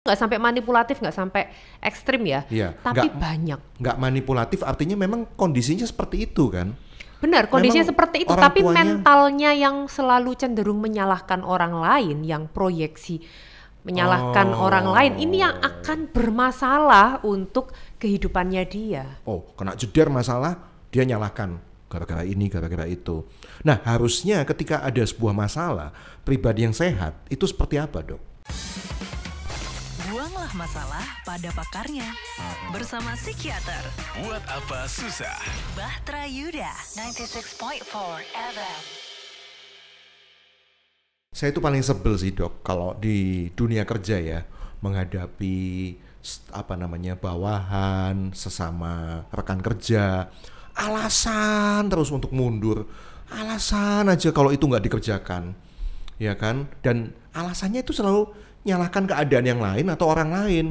Nggak sampai manipulatif, nggak sampai ekstrim ya, Iya, tapi banyak. nggak manipulatif artinya memang kondisinya seperti itu kan. Benar, kondisinya Memang seperti itu, orang tapi tuanya mentalnya yang selalu cenderung menyalahkan orang lain, yang proyeksi menyalahkan orang lain, ini yang akan bermasalah untuk kehidupannya dia. kena jeder masalah dia nyalahkan gara-gara ini, gara-gara itu. Nah, harusnya ketika ada sebuah masalah, pribadi yang sehat itu seperti apa, Dok? Buanglah masalah pada pakarnya. Bersama psikiater. Buat apa susah? Bahtera Yuda, 96.4 FM. Saya itu paling sebel sih, Dok, kalau di dunia kerja ya, menghadapi bawahan, sesama rekan kerja, alasan terus untuk mundur, alasan aja kalau itu nggak dikerjakan, ya kan? Dan alasannya itu selalu nyalahkan keadaan yang lain atau orang lain.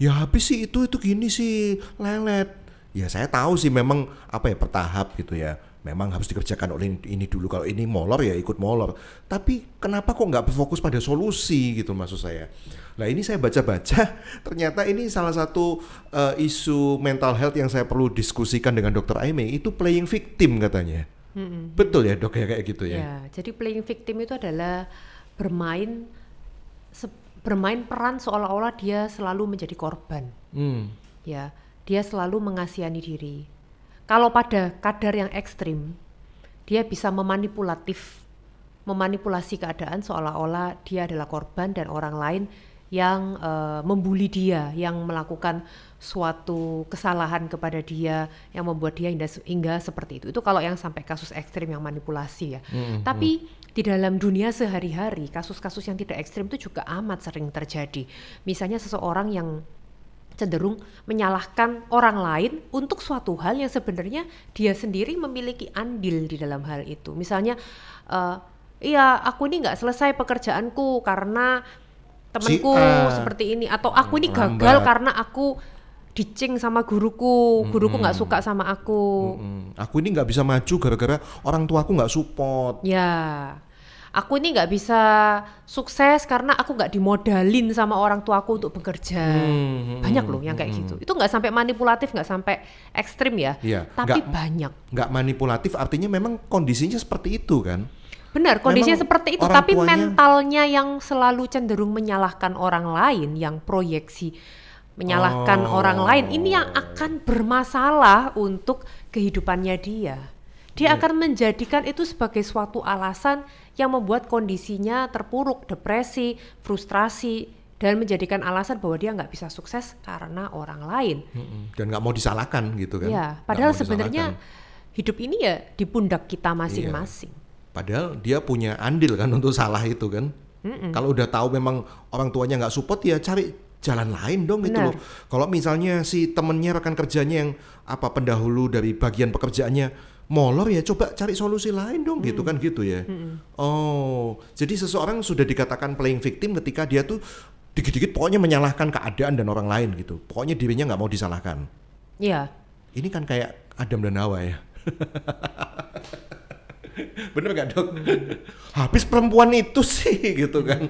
Ya habis sih itu gini sih, lelet. Ya saya tahu sih memang bertahap gitu ya. Memang harus dikerjakan oleh ini dulu. Kalau ini molor ya ikut molor. Tapi kenapa kok nggak berfokus pada solusi gitu maksud saya. Nah ini saya baca-baca, ternyata ini salah satu isu mental health yang saya perlu diskusikan dengan Dr. Aimee, itu playing victim katanya. Betul ya dok ya kayak gitu ya? Ya, jadi playing victim itu adalah bermain peran seolah-olah dia selalu menjadi korban. Ya, dia selalu mengasihani diri. Kalau pada kadar yang ekstrim, dia bisa memanipulasi keadaan seolah-olah dia adalah korban dan orang lain yang membuli dia, yang melakukan suatu kesalahan kepada dia, yang membuat dia hingga seperti itu. Itu kalau yang sampai kasus ekstrim yang manipulasi ya. Tapi di dalam dunia sehari-hari, kasus-kasus yang tidak ekstrim itu juga amat sering terjadi. Misalnya seseorang yang cenderung menyalahkan orang lain untuk suatu hal yang sebenarnya dia sendiri memiliki andil di dalam hal itu. Misalnya, iya aku ini nggak selesai pekerjaanku karena temanku seperti ini, atau aku ini gagal karena aku dicing sama guruku nggak suka sama aku. Aku ini nggak bisa maju gara-gara orang tuaku nggak support. Ya, aku ini nggak bisa sukses karena aku nggak dimodalin sama orang tuaku untuk bekerja. Banyak loh yang kayak gitu. Itu nggak sampai manipulatif, nggak sampai ekstrim ya, tapi banyak. Nggak manipulatif artinya memang kondisinya seperti itu kan? Benar, kondisinya Memang seperti itu, tapi mentalnya yang selalu cenderung menyalahkan orang lain, yang proyeksi menyalahkan orang lain, ini yang akan bermasalah untuk kehidupannya dia. Dia akan menjadikan itu sebagai suatu alasan yang membuat kondisinya terpuruk, depresi, frustrasi, dan menjadikan alasan bahwa dia nggak bisa sukses karena orang lain. Dan nggak mau disalahkan gitu kan? Ya, padahal sebenarnya hidup ini ya di pundak kita masing-masing. Padahal dia punya andil kan untuk salah itu kan. Kalau udah tahu memang orang tuanya nggak support ya cari jalan lain dong. Gitu loh. Kalau misalnya si temennya, rekan kerjanya yang pendahulu dari bagian pekerjaannya molor ya coba cari solusi lain dong gitu kan gitu ya. Jadi seseorang sudah dikatakan playing victim ketika dia tuh dikit-dikit pokoknya menyalahkan keadaan dan orang lain gitu. Pokoknya dirinya nggak mau disalahkan. Iya. Ini kan kayak Adam dan Hawa ya. Bener gak dok? Habis perempuan itu sih gitu kan,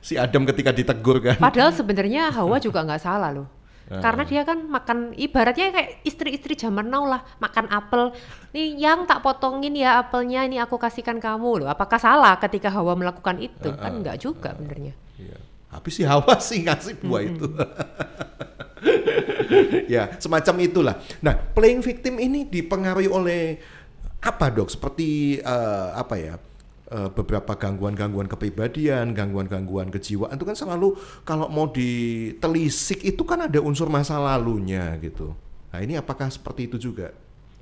si Adam ketika ditegur kan. Padahal sebenarnya Hawa juga nggak salah loh. Karena dia kan makan, ibaratnya kayak istri-istri zaman now lah, makan apel. Nih yang tak potongin ya apelnya, ini aku kasihkan kamu loh. Apakah salah ketika Hawa melakukan itu? Kan nggak juga benernya. Iya. Habis si Hawa sih ngasih buah itu. Ya semacam itulah. Nah playing victim ini dipengaruhi oleh apa dok? Seperti beberapa gangguan-gangguan kepribadian, gangguan-gangguan kejiwaan itu kan selalu kalau mau ditelisik itu kan ada unsur masa lalunya gitu. Nah ini apakah seperti itu juga?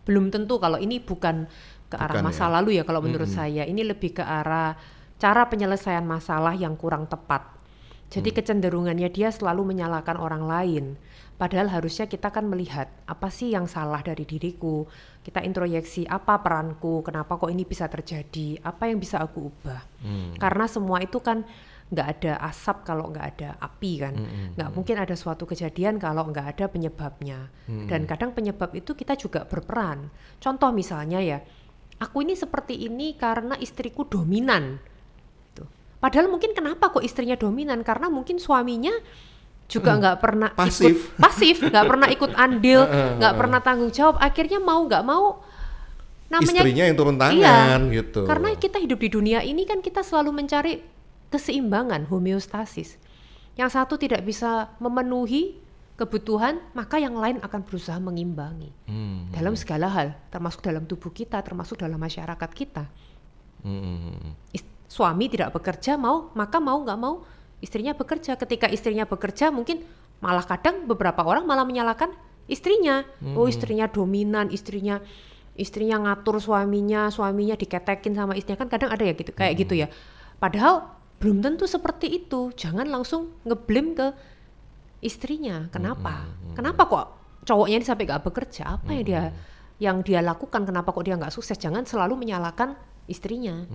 Belum tentu, kalau ini bukan ke arah masa lalu ya kalau menurut saya. Ini lebih ke arah cara penyelesaian masalah yang kurang tepat. Jadi kecenderungannya dia selalu menyalahkan orang lain. Padahal harusnya kita kan melihat apa sih yang salah dari diriku. Kita introyeksi apa peranku, kenapa kok ini bisa terjadi, apa yang bisa aku ubah. Karena semua itu kan nggak ada asap kalau nggak ada api kan. Nggak mungkin ada suatu kejadian kalau nggak ada penyebabnya. Dan kadang penyebab itu kita juga berperan. Contoh misalnya ya, aku ini seperti ini karena istriku dominan. Padahal mungkin kenapa kok istrinya dominan? Karena mungkin suaminya juga nggak pernah Pasif. pasif, nggak pernah ikut andil, nggak pernah tanggung jawab. Akhirnya mau nggak mau, namanya Istrinya yang turun tangan gitu. Karena kita hidup di dunia ini kan kita selalu mencari keseimbangan, homeostasis. Yang satu tidak bisa memenuhi kebutuhan, maka yang lain akan berusaha mengimbangi. Dalam segala hal, termasuk dalam tubuh kita, termasuk dalam masyarakat kita. Suami tidak bekerja, maka mau nggak mau istrinya bekerja. Ketika istrinya bekerja, mungkin malah kadang beberapa orang malah menyalahkan istrinya. Oh, istrinya dominan, istrinya ngatur suaminya diketekin sama istrinya, kan kadang ada ya gitu, kayak gitu ya. Padahal belum tentu seperti itu. Jangan langsung ngeblame ke istrinya. Kenapa? Kenapa kok cowoknya ini sampai nggak bekerja? Apa yang dia lakukan? Kenapa kok dia nggak sukses? Jangan selalu menyalahkan istrinya.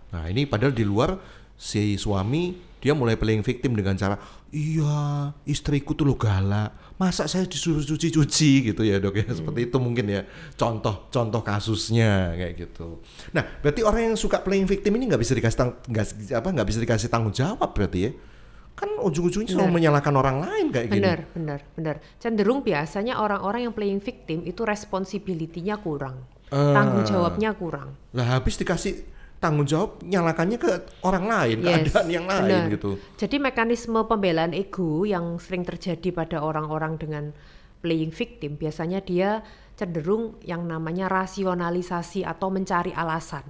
Nah ini padahal di luar si suami dia mulai playing victim dengan cara, iya istriku tuh lo galak, masa saya disuruh cuci-cuci gitu ya dok ya, seperti itu mungkin ya contoh kasusnya kayak gitu. Nah berarti orang yang suka playing victim ini nggak bisa dikasih tanggung jawab berarti ya, kan ujung-ujungnya selalu menyalahkan orang lain kayak gini. Benar. Cenderung biasanya orang-orang yang playing victim itu responsibility-nya kurang, tanggung jawabnya kurang. Lah habis dikasih tanggung jawab nyalakannya ke orang lain, keadaan yang lain gitu. Jadi mekanisme pembelaan ego yang sering terjadi pada orang-orang dengan playing victim, biasanya dia cenderung yang namanya rasionalisasi atau mencari alasan.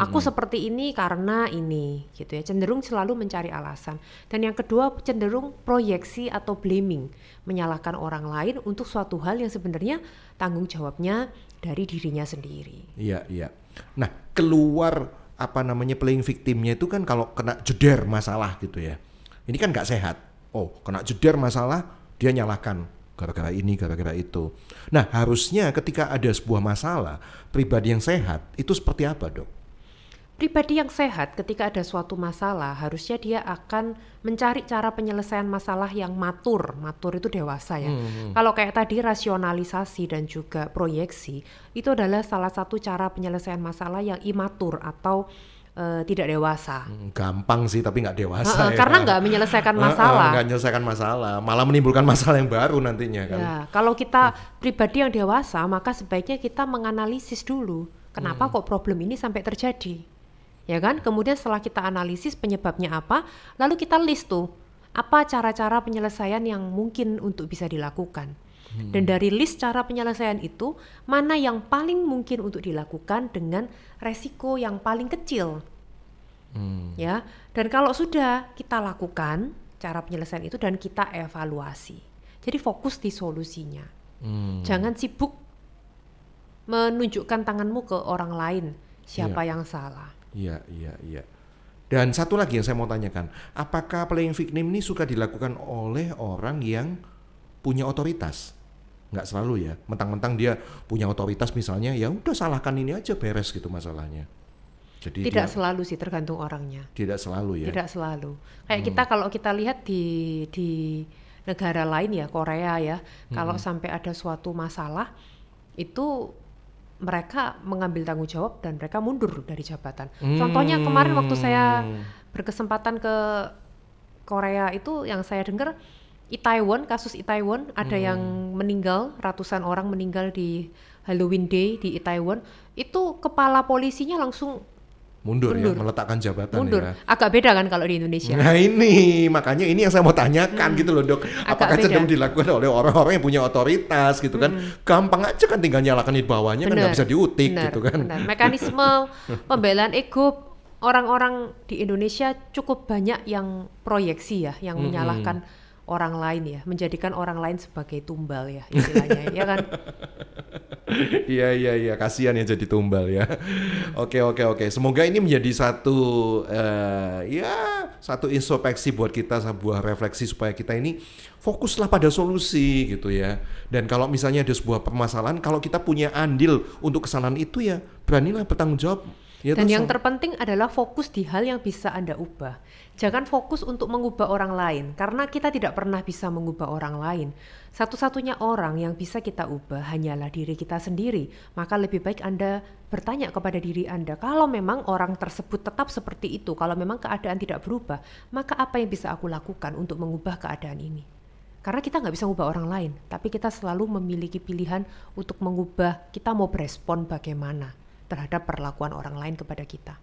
Aku seperti ini karena ini gitu ya, cenderung selalu mencari alasan. Dan yang kedua cenderung proyeksi atau blaming, menyalahkan orang lain untuk suatu hal yang sebenarnya tanggung jawabnya dari dirinya sendiri. Iya. Nah keluar playing victimnya itu kan kalau kena jeder masalah gitu ya, ini kan nggak sehat. Oh kena jeder masalah dia nyalahkan gara-gara ini gara-gara itu. Nah harusnya ketika ada sebuah masalah, pribadi yang sehat itu seperti apa dok? Pribadi yang sehat ketika ada suatu masalah harusnya dia akan mencari cara penyelesaian masalah yang matur itu dewasa ya. Kalau kayak tadi rasionalisasi dan juga proyeksi itu adalah salah satu cara penyelesaian masalah yang imatur atau tidak dewasa. Gampang sih tapi nggak dewasa ya. Karena nggak menyelesaikan masalah. Nggak menyelesaikan masalah, malah menimbulkan masalah yang baru nantinya kan. Ya, kalau kita pribadi yang dewasa maka sebaiknya kita menganalisis dulu kenapa kok problem ini sampai terjadi. Ya kan? Kemudian setelah kita analisis penyebabnya apa, lalu kita list tuh apa cara-cara penyelesaian yang mungkin untuk bisa dilakukan. Dan dari list cara penyelesaian itu, mana yang paling mungkin untuk dilakukan dengan resiko yang paling kecil. Ya. Dan kalau sudah kita lakukan cara penyelesaian itu dan kita evaluasi. Jadi fokus di solusinya. Jangan sibuk menunjukkan tanganmu ke orang lain siapa yang salah. Iya. Dan satu lagi yang saya mau tanyakan, apakah playing victim ini suka dilakukan oleh orang yang punya otoritas? Nggak selalu ya, mentang-mentang dia punya otoritas misalnya, ya udah salahkan ini aja beres gitu masalahnya. Jadi tidak selalu sih, tergantung orangnya. Tidak selalu ya? Tidak selalu. Kayak kita kalau kita lihat di negara lain ya, Korea ya, kalau sampai ada suatu masalah itu mereka mengambil tanggung jawab dan mereka mundur dari jabatan. Contohnya kemarin waktu saya berkesempatan ke Korea itu yang saya dengar kasus Itaewon ada yang meninggal, ratusan orang meninggal di Halloween Day di Itaewon. Itu kepala polisinya langsung mundur ya, meletakkan jabatan ya. Agak beda kan kalau di Indonesia. Nah ini, makanya ini yang saya mau tanyakan gitu loh dok. Apakah cenderung dilakukan oleh orang-orang yang punya otoritas gitu kan. Gampang aja kan tinggal nyalakan di bawahnya kan nggak bisa diutik gitu kan. Mekanisme pembelaan ego orang-orang di Indonesia cukup banyak yang proyeksi ya, yang menyalahkan orang lain ya, menjadikan orang lain sebagai tumbal ya istilahnya ya kan. Iya, kasihan ya jadi tumbal ya. Oke. Semoga ini menjadi satu introspeksi buat kita, sebuah refleksi supaya kita ini fokuslah pada solusi gitu ya. Dan kalau misalnya ada sebuah permasalahan, kalau kita punya andil untuk kesalahan itu ya beranilah bertanggung jawab Ya, Dan terus yang terpenting adalah fokus di hal yang bisa Anda ubah. Jangan fokus untuk mengubah orang lain, karena kita tidak pernah bisa mengubah orang lain. Satu-satunya orang yang bisa kita ubah hanyalah diri kita sendiri. Maka lebih baik Anda bertanya kepada diri Anda, kalau memang orang tersebut tetap seperti itu, kalau memang keadaan tidak berubah, maka apa yang bisa aku lakukan untuk mengubah keadaan ini? Karena kita nggak bisa mengubah orang lain, tapi kita selalu memiliki pilihan untuk mengubah, kita mau berespon bagaimana terhadap perlakuan orang lain kepada kita.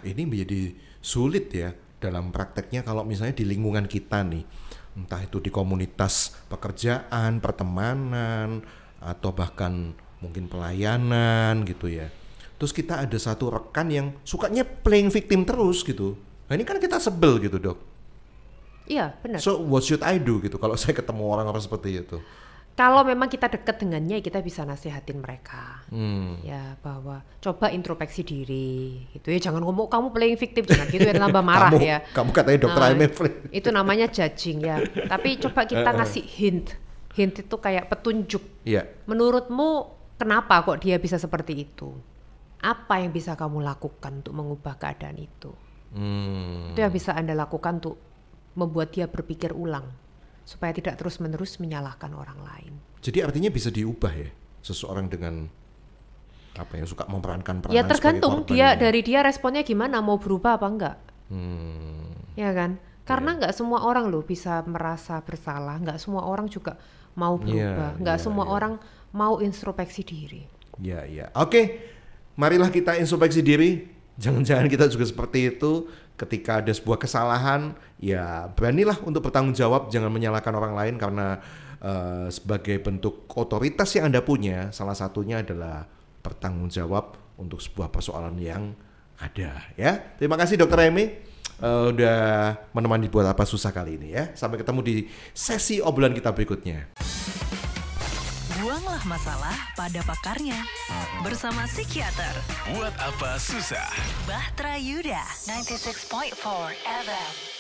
Ini menjadi sulit ya dalam prakteknya kalau misalnya di lingkungan kita nih, entah itu di komunitas pekerjaan, pertemanan, atau bahkan mungkin pelayanan gitu ya. Terus kita ada satu rekan yang sukanya playing victim terus gitu. Nah ini kan kita sebel gitu, Dok. Iya, benar. So what should I do gitu kalau saya ketemu orang-orang seperti itu? Kalau memang kita dekat dengannya, kita bisa nasihatin mereka, ya bahwa coba introspeksi diri, gitu ya. Jangan ngomong kamu playing victim, jangan gitu ya, tambah marah ya. Kamu katanya dokter Aimee. Itu namanya judging ya. Tapi coba kita ngasih hint itu kayak petunjuk. Iya. Menurutmu kenapa kok dia bisa seperti itu? Apa yang bisa kamu lakukan untuk mengubah keadaan itu? Itu yang bisa Anda lakukan untuk membuat dia berpikir ulang, supaya tidak terus-menerus menyalahkan orang lain. Jadi artinya bisa diubah ya seseorang dengan apa yang suka memerankan peranan. Ya tergantung dia ini. Dari dia responnya gimana, mau berubah apa enggak. Ya kan? Karena enggak semua orang loh bisa merasa bersalah, enggak semua orang juga mau berubah, enggak semua orang mau introspeksi diri. Ya. Oke. Marilah kita introspeksi diri. Jangan-jangan kita juga seperti itu. Ketika ada sebuah kesalahan, ya beranilah untuk bertanggung jawab, jangan menyalahkan orang lain karena sebagai bentuk otoritas yang Anda punya, salah satunya adalah bertanggung jawab untuk sebuah persoalan yang ada. Ya, terima kasih Dokter Aimee udah menemani Buat Apa Susah kali ini ya. Sampai ketemu di sesi obrolan kita berikutnya. Buanglah masalah pada pakarnya. Bersama psikiater Buat Apa Susah. Bahtera Yuda 96.4 FM.